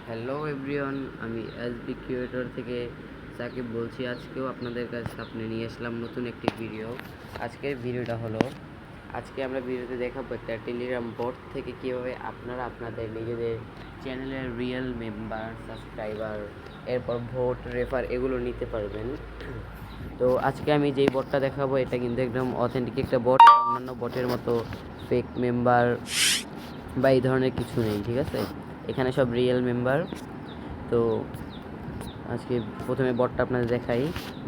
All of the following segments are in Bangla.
হ্যালো এভরিওয়ান, আমি এসবি ক্রিয়েটর থেকে সাকিব বলছি। আজকেও আপনাদের কাছে সামনে নিয়ে আসলাম নতুন একটি ভিডিও। আজকের ভিডিওটা হলো, আজকে আমরা ভিডিওতে দেখাবো একটা টেলিগ্রাম বট থেকে কীভাবে আপনারা আপনাদের নিজেদের চ্যানেলের রিয়েল মেম্বার, সাবস্ক্রাইবার, এরপর ভোট, রেফার এগুলো নিতে পারবেন। তো আজকে আমি যেই বটটা দেখাবো এটা কিন্তু একদম অথেন্টিক একটা বট, অন্যান্য বটের মতো ফেক মেম্বার বা এই ধরনের কিছু নেই, ঠিক আছে? এখানে সব রিয়েল মেম্বার। তো আজকে প্রথমে বটটা আপনাদের দেখাই।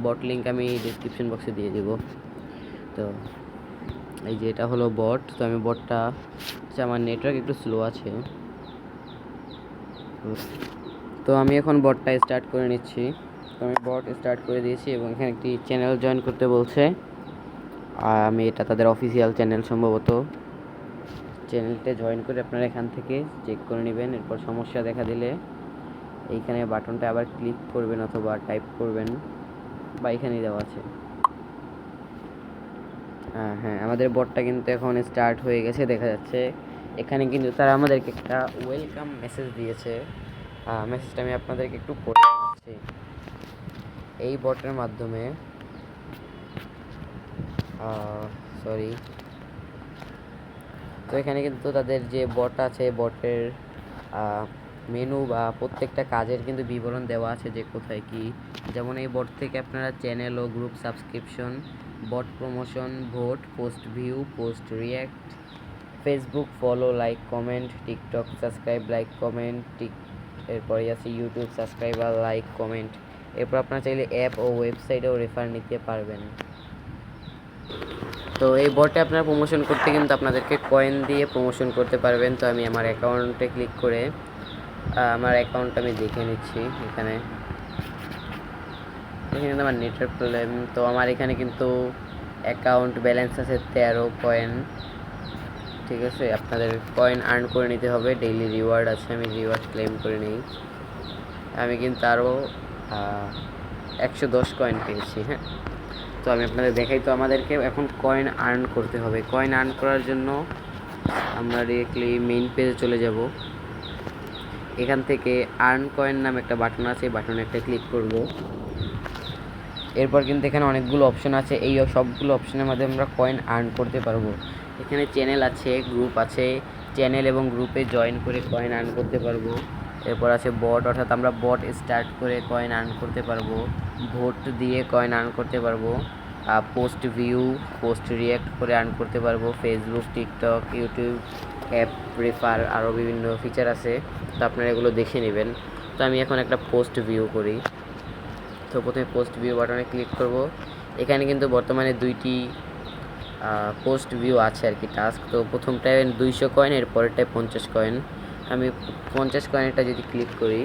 বট লিঙ্ক আমি ডিসক্রিপশন বক্সে দিয়ে দেবো। তো এই যে এটা হলো বট। তো আমি বটটা, আমার নেটওয়ার্ক একটু স্লো আছে, তো আমি এখন বটটা স্টার্ট করে নিচ্ছি। তো আমি বট স্টার্ট করে দিয়েছি এবং এখানে একটি চ্যানেল জয়েন করতে বলছে। আর আমি এটা তাদের অফিসিয়াল চ্যানেল, সম্ভবত। চ্যানেলটা জয়েন করে আপনারা এখান থেকে চেক করে নেবেন। এরপর সমস্যা দেখা দিলে এইখানে বাটনটা আবার ক্লিক করবেন অথবা টাইপ করবেন, বা এখানেই দেওয়া আছে। হ্যাঁ, আমাদের বটটা কিন্তু এখন স্টার্ট হয়ে গেছে, দেখা যাচ্ছে। এখানে কিন্তু তারা আমাদেরকে একটা ওয়েলকাম মেসেজ দিয়েছে। মেসেজটা আমি আপনাদেরকে একটু পড়ে শোনাচ্ছি। এই বটের মাধ্যমে সরি তো এখানে কিন্তু তাদের যে বট আছে, বটের মেনু বা প্রত্যেকটা কাজের কিন্তু বিবরণ দেওয়া আছে, যে কোথায় কি। যেমন এই বট থেকে আপনারা চ্যানেল ও group subscription, bot promotion, vote, post view, post react, Facebook follow, like, comment, TikTok subscribe, like, comment, এরপরে আছে ইউটিউব সাবস্ক্রাইবার, লাইক, কমেন্ট। এরপর আপনারা চাইলে অ্যাপ ও ওয়েবসাইটেও রেফার নিতে পারবেন। তো এই বটে আপনারা প্রমোশন করতে কিন্তু আপনাদেরকে কয়েন দিয়ে প্রমোশন করতে পারবেন। তো আমি আমার অ্যাকাউন্টে ক্লিক করে আমার অ্যাকাউন্টটা আমি দেখে নিচ্ছি। এখানে কিন্তু আমার নেটওয়ার্ক প্রবলেম। তো আমার এখানে কিন্তু অ্যাকাউন্ট ব্যালেন্স আছে 13 কয়েন, ঠিক আছে? আপনাদের কয়েন আর্ন করে নিতে হবে, ডেইলি রিওয়ার্ড আছে, আমি রিওয়ার্ড ক্লেম করে নিই। আমি কিন্তু আরও 110 কয়েন পেয়েছি। হ্যাঁ, তো আমি আপনাদের দেখাই। তো আমাদেরকে এখন কয়েন আর্ন করতে হবে। কয়েন আর্ন করার জন্য আমরা ডিরেক্টলি মেইন পেজে চলে যাব। এখান থেকে আর্ন কয়েন নামে একটা বাটন আছে, এই বাটনে একটা ক্লিক করব। এরপর কিন্তু এখানে অনেকগুলো অপশন আছে, এই সবগুলো অপশনের মাধ্যমে আমরা কয়েন আর্ন করতে পারবো। এখানে চ্যানেল আছে, গ্রুপ আছে, চ্যানেল এবং গ্রুপে জয়েন করে কয়েন আর্ন করতে পারবো। এরপর আছে বট, অর্থাৎ আমরা বট স্টার্ট করে কয়েন আর্ন করতে পারবো। ভোট দিয়ে কয়েন আর্ন করতে পারবো। পোস্ট ভিউ, পোস্ট রিয়্যাক্ট করে আর্ন করতে পারবো। Facebook, TikTok, YouTube, app, refer, আরও বিভিন্ন ফিচার আছে, তো আপনারা এগুলো দেখে নেবেন। তো আমি এখন একটা পোস্ট ভিউ করি। তো প্রথমে পোস্ট ভিউ বাটনে ক্লিক করব। এখানে কিন্তু বর্তমানে দুইটি পোস্ট ভিউ আছে আর কি, টাস্ক। তো প্রথমটায় 200 কয়েন, এর পরেরটায় 50 কয়েন। আমি 50 কয়েনটা যদি ক্লিক করি,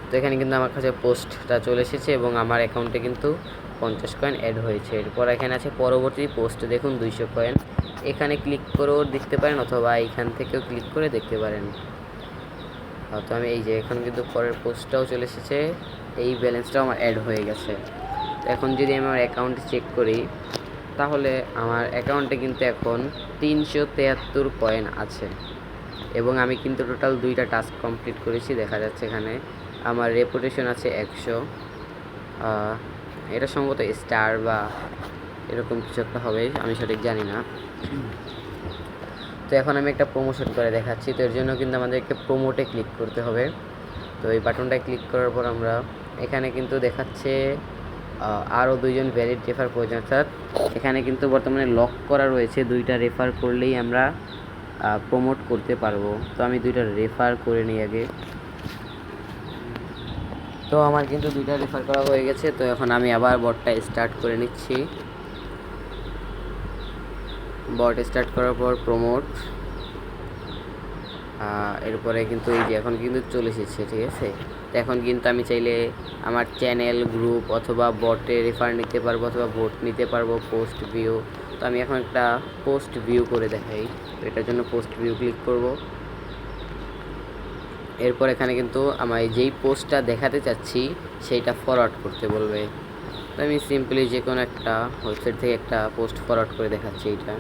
তো এখানে কিন্তু আমার কাছে পোস্টটা চলে এসেছে এবং আমার অ্যাকাউন্টে কিন্তু 50 কয়েন অ্যাড হয়েছে। এরপর এখানে আছে পরবর্তী পোস্ট, দেখুন 200 কয়েন। এখানে ক্লিক করেও দেখতে পারেন অথবা এখান থেকেও ক্লিক করে দেখতে পারেন। তো আমি এই যে এখন কিন্তু পরের পোস্টটাও চলে এসেছে, এই ব্যালেন্সটাও আমার অ্যাড হয়ে গেছে। তো এখন যদি আমি আমার অ্যাকাউন্টে চেক করি, তাহলে আমার অ্যাকাউন্টে কিন্তু এখন 373 কয়েন আছে এবং আমি কিন্তু টোটাল 2টা টাস্ক কমপ্লিট করেছি। দেখা যাচ্ছে এখানে আমার রেপুটেশন আছে 100। এটা সম্ভবত স্টার বা এরকম কিছু একটা হবে, আমি সঠিক জানি না। তো এখন আমি একটা প্রমোশন করে দেখাচ্ছি। তো এর জন্য কিন্তু আমাদেরকে প্রমোটে ক্লিক করতে হবে। তো এই বাটনটায় ক্লিক করার পর আমরা এখানে কিন্তু দেখাচ্ছে আরও 2জন ভ্যালিড রেফার প্রয়োজন, অর্থাৎ এখানে কিন্তু বর্তমানে লক করা রয়েছে, 2টা রেফার করলেই আমরা প্রমোট করতে পারবো। তো আমি 2টা রেফার করে নিই আগে। তো আমার কিন্তু 2টা রেফার করা হয়ে গেছে। তো এখন আমি আবার বটটা স্টার্ট করে নিচ্ছি। বট স্টার্ট করার পর প্রমোট, এরপরে কিন্তু এই যে এখন কিন্তু চলে এসেছে, ঠিক আছে? তো এখন কিন্তু আমি চাইলে আমার চ্যানেল, গ্রুপ অথবা বটে রেফার নিতে পারবো অথবা ভোট নিতে পারবো, পোস্ট ভিউ। তো আমি এখন একটা পোস্ট ভিউ করে দেখাই। তো এটার জন্য পোস্ট ভিউ ক্লিক করব। এরপর এখানে কিন্তু আমার যেই পোস্টটা দেখাতে চাচ্ছি সেইটা ফরওয়ার্ড করতে বলবে। তো আমি সিম্পলি যে কোনো একটা ওয়েবসাইট থেকে একটা পোস্ট ফরওয়ার্ড করে দেখাচ্ছি। এইটা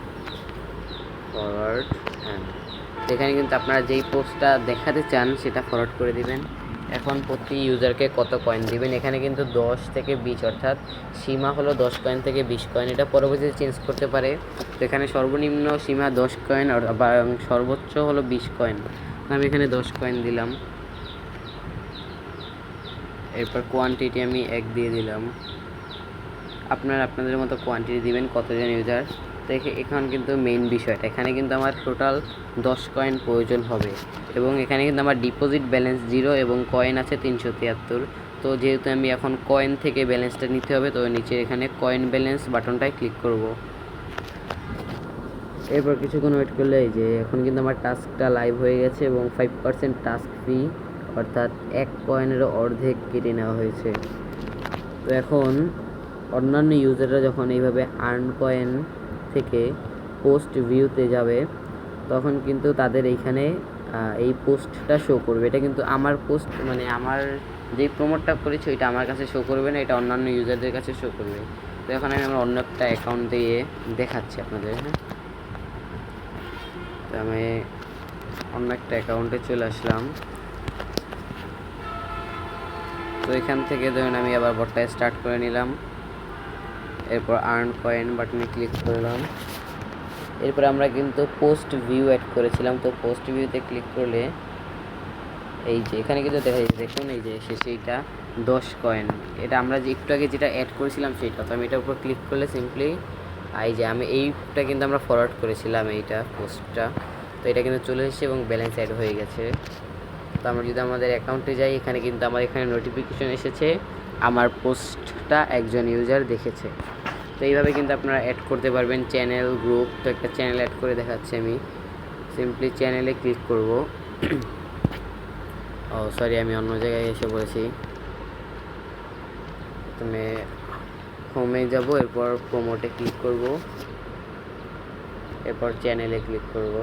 ফরওয়ার্ড, হ্যাঁ। তো এখানে কিন্তু আপনারা যেই পোস্টটা দেখাতে চান সেটা ফরওয়ার্ড করে দিবেন। এখন প্রতি ইউজারকে কত কয়েন দিবেন, এখানে কিন্তু 10 থেকে 20 অর্থাৎ সীমা হলো 10 কয়েন থেকে 20 কয়েন, এটা পরবর্তীতে চেঞ্জ করতে পারে। তো এখানে সর্বনিম্ন সীমা 10 কয়েন বা সর্বোচ্চ হলো 20 কয়েন। আমি এখানে 10 কয়েন দিলাম। এরপর কোয়ান্টিটি আমি 1 দিয়ে দিলাম। আপনারা আপনাদের মতো কোয়ান্টিটি দিবেন কতজন ইউজার। তো এখন কিন্তু মেইন বিষয়টা, এখানে কিন্তু আমার টোটাল 10 কয়েন প্রয়োজন হবে এবং এখানে কিন্তু আমার ডিপোজিট ব্যালেন্স 0 এবং কয়েন আছে 373। তো যেহেতু আমি এখন কয়েন থেকে ব্যালেন্সটা নিতে হবে, তো নিচে এখানে কয়েন ব্যালেন্স বাটনটায় ক্লিক করব। এরপর কিছুক্ষণ ওয়েট করলে এই যে এখন কিন্তু আমার টাস্কটা লাইভ হয়ে গেছে এবং 5% টাস্ক ফি অর্থাৎ 1 কয়েনেরও অর্ধেক কেটে নেওয়া হয়েছে। তো এখন অন্যান্য ইউজাররা যখন এইভাবে আর্ন কয়েন থেকে পোস্ট ভিউতে যাবে তখন কিন্তু তাদের এইখানে এই পোস্টটা শো করবে। এটা কিন্তু আমার পোস্ট, মানে আমার যেই প্রমোটটা করেছি ওইটা আমার কাছে শো করবে না, এটা অন্যান্য ইউজারদের কাছে শো করবে। তো এখন আমি আমার অন্য একটা অ্যাকাউন্ট দিয়ে দেখাচ্ছি আপনাদের। হ্যাঁ, তো আমি অন্য একটা অ্যাকাউন্টে চলে আসলাম। তো এখান থেকে ধরুন আমি আবার বটটা স্টার্ট করে নিলাম। এরপর আর্ন কয়েন বাটনে ক্লিক করলাম। এরপর আমরা কিন্তু পোস্ট ভিউ অ্যাড করেছিলাম, তো পোস্ট ভিউতে ক্লিক করলে এই যে এখানে কিন্তু দেখা যাচ্ছে, দেখুন এই যে শেষে এইটা 10 কয়েন, এটা আমরা যে একটু আগে যেটা অ্যাড করেছিলাম সেটা। তো আমি এটার উপর ক্লিক করলে সিম্পলি এই যে আমি এইটা কিন্তু আমরা ফরওয়ার্ড করেছিলাম এইটা পোস্টটা, তো এটা কিন্তু চলে এসেছে এবং ব্যালেন্স অ্যাড হয়ে গেছে। তো আমরা যদি আমাদের অ্যাকাউন্টে যাই, এখানে কিন্তু আমার এখানে নোটিফিকেশন এসেছে আমার পোস্টটা একজন ইউজার দেখেছে। তো এইভাবে কিন্তু আপনারা অ্যাড করতে পারবেন চ্যানেল, গ্রুপ। তো একটা চ্যানেল অ্যাড করে দেখাচ্ছি আমি। সিম্পলি চ্যানেলে ক্লিক করব। ও সরি, আমি অন্য জায়গায় এসে পড়েছি। তুমি হোমে যাব, এরপর প্রমোটে ক্লিক করব, এরপর চ্যানেলে ক্লিক করব।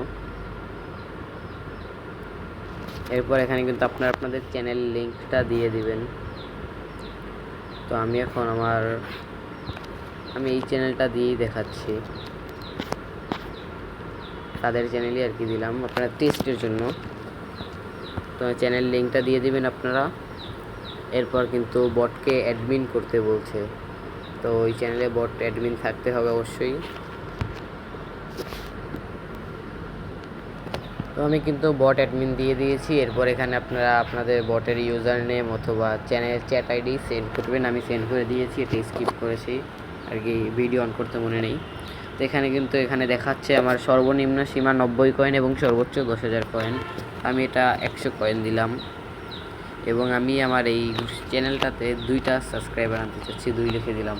এরপর এখানে কিন্তু আপনারা আপনাদের চ্যানেল লিঙ্কটা দিয়ে দিবেন। তো আমি এখন আমি এই চ্যানেলটা দিয়েই দেখাচ্ছি, তাদের চ্যানেলই আর কি দিলাম আপনারা টেস্টের জন্য। তো চ্যানেল লিঙ্কটা দিয়ে দিবেন আপনারা। এরপর কিন্তু বটকে অ্যাডমিন করতে বলছে, তো ওই চ্যানেলে বট অ্যাডমিন থাকতে হবে অবশ্যই। তো আমি কিন্তু বট অ্যাডমিন দিয়ে দিয়েছি। এরপর এখানে আপনারা আপনাদের বটের ইউজার নেম অথবা চ্যানেল চ্যাট আইডি সেন্ড করবেন। আমি সেন্ড করে দিয়েছি, এটা স্কিপ করেছি আর কি, ভিডিও অন করতে মনে নেই। তো এখানে কিন্তু এখানে দেখাচ্ছে আমার সর্বনিম্ন সীমা 90 কয়েন এবং সর্বোচ্চ 10,000 কয়েন। আমি এটা 100 কয়েন দিলাম এবং আমি আমার এই চ্যানেলটাতে 2টা সাবস্ক্রাইবার আনতে চাচ্ছি, 2 লিখে দিলাম।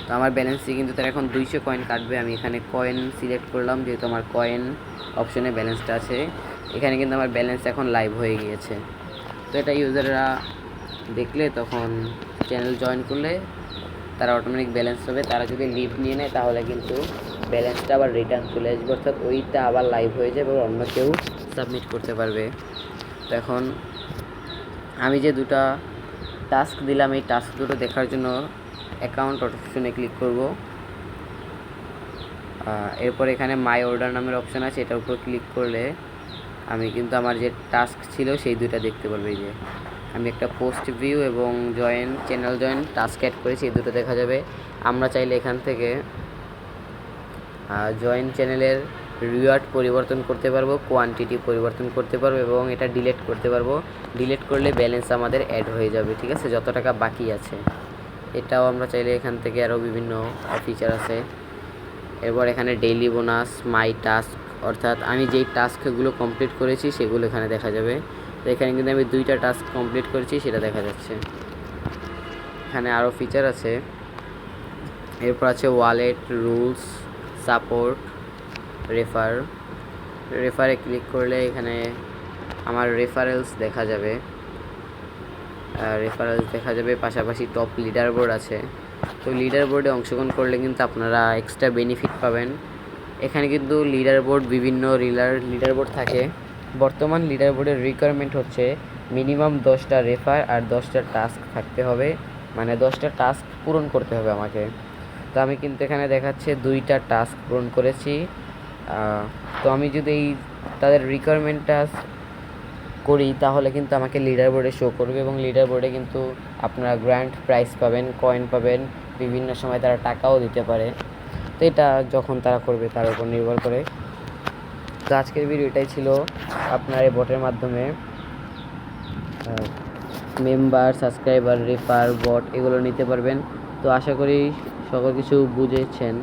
তো আমার ব্যালেন্সে কিন্তু তার এখন 200 কয়েন কাটবে। আমি এখানে কয়েন সিলেক্ট করলাম, যেহেতু আমার কয়েন অপশনে ব্যালেন্সটা আছে। এখানে কিন্তু আমার ব্যালেন্স এখন লাইভ হয়ে গিয়েছে। তো এটা ইউজাররা দেখলে তখন চ্যানেল জয়েন করলে তারা অটোমেটিক ব্যালেন্স হবে। তারা যদি লিভ নিয়ে নেয় তাহলে কিন্তু ব্যালেন্সটা আবার রিটার্ন চলে আসবে, অর্থাৎ ওইটা আবার লাইভ হয়ে যাবে এবং অন্য কেউ সাবমিট করতে পারবে। তো এখন আমি যে 2টা টাস্ক দিলাম, এই টাস্ক দুটো দেখার জন্য অ্যাকাউন্ট অপশনে ক্লিক করব। এরপর এখানে মাই অর্ডার নামের অপশান আছে, এটার উপর ক্লিক করলে আমি কিন্তু আমার যে টাস্ক ছিল সেই 2টা দেখতে পারবে। যে আমি একটা পোস্ট ভিউ এবং চ্যানেল জয়েন টাস্ক অ্যাড করেছি, এই 2টো দেখা যাবে। আমরা চাইলে এখান থেকে জয়েন চ্যানেলের রিওয়ার্ড পরিবর্তন করতে পারবো, কোয়ান্টিটি পরিবর্তন করতে পারবো এবং এটা ডিলিট করতে পারবো। ডিলিট করলে ব্যালেন্স আমাদের অ্যাড হয়ে যাবে, ঠিক আছে, যত টাকা বাকি আছে। এটাও আমরা চাইলে এখান থেকে আরও বিভিন্ন ফিচার আছে। এরপর এখানে ডেইলি বোনাস, মাই টাস্ক, অর্থাৎ আমি যেই টাস্কগুলো কমপ্লিট করেছি সেগুলো এখানে দেখা যাবে। তো এখানে কিন্তু আমি 2টা টাস্ক কমপ্লিট করেছি, সেটা দেখা যাচ্ছে। এখানে আরও ফিচার আছে। এরপর আছে ওয়ালেট, রুলস, সাপোর্ট, রেফারে ক্লিক করলে এখানে আমার রেফারেলস দেখা যাবে। পাশাপাশি টপ লিডার বোর্ড আছে। তো লিডার বোর্ডে অংশগ্রহণ করলে কিন্তু আপনারা এক্সট্রা বেনিফিট পাবেন। এখানে কিন্তু বিভিন্ন লিডার বোর্ড থাকে। বর্তমান লিডার বোর্ডের রিকোয়ারমেন্ট হচ্ছে মিনিমাম 10টা রেফার আর 10টা টাস্ক থাকতে হবে, মানে 10টা টাস্ক পূরণ করতে হবে আমাকে। তো আমি কিন্তু এখানে দেখাচ্ছে 2টা টাস্ক পূরণ করেছি, তো আমি যদি তাদের রিকোয়ারমেন্টটা করি তাহলে কিন্তু আমাকে লিডার বোর্ডে শো করবে, এবং লিডার বোর্ডে কিন্তু আপনারা গ্র্যান্ড প্রাইজ পাবেন, কয়েন পাবেন, বিভিন্ন সময় তারা টাকাও দিতে পারে। তো এটা যখন তারা করবে তার উপর নির্ভর করে। তো আজকের ভিডিও এটাই ছিল, আপনার এই বটের মাধ্যমে মেম্বার, সাবস্ক্রাইবার, রেফার, বট এগুলো নিতে পারবেন। তো আশা করি সকল কিছু বুঝেছেন।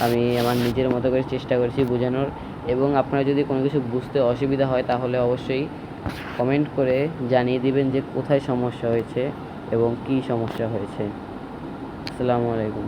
আমি আমার নিজের মতো করে চেষ্টা করেছি বোঝানোর, এবং আপনারা যদি কোনো কিছু বুঝতে অসুবিধা হয় তাহলে অবশ্যই কমেন্ট করে জানিয়ে দিবেন যে কোথায় সমস্যা হয়েছে এবং কী সমস্যা হয়েছে। আসসালামু আলাইকুম।